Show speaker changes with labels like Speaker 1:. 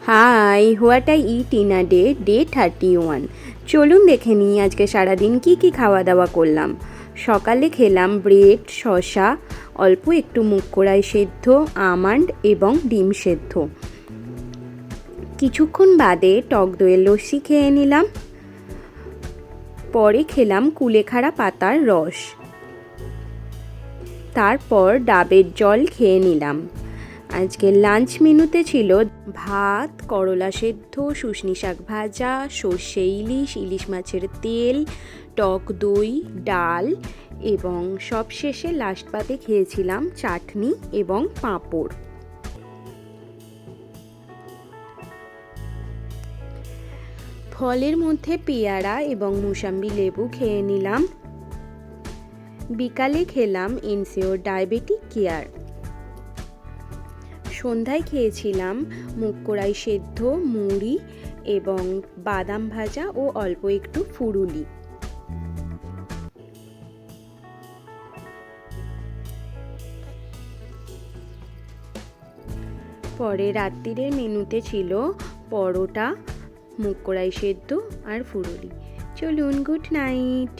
Speaker 1: High, what I eat in a day, day 31। চলুন দেখে নিই আজকে সারাদিন কি খাওয়া দাওয়া করলাম। সকালে খেলাম ব্রেড, শসা, অল্প একটু মুগ কড়াই সেদ্ধ, আমন্ড এবং ডিম সেদ্ধ। কিছুক্ষণ বাদে টক দইয়ের লস্যি খেয়ে নিলাম। পরে খেলাম কুলেখাড়া পাতার রস। তারপর ডাবের জল খেয়ে নিলাম। আজকে লাঞ্চ মেনুতে ছিল ভাত, করলা সেদ্ধ, শুশনি শাক ভাজা, সর্ষে ইলিশ, ইলিশ মাছের তেল, টক দই, ডাল এবং সবশেষে লাস্ট পাতে খেয়েছিলাম চাটনি এবং পাঁপড়। ফলের মধ্যে পেয়ারা এবং মুসাম্বি লেবু খেয়ে নিলাম। বিকালে খেলাম এনসিওর ডায়াবেটিক কেয়ার। সন্ধ্যায় খেয়েছিলাম মুগ কড়াই সেদ্ধ, মুড়ি এবং বাদাম ভাজা ও অল্প একটু ফুরুলি। পরে রাত্রিরের মেনুতে ছিল পরোটা, মুগ কড়াই সেদ্ধ আর ফুরুলি। চলুন, গুড নাইট।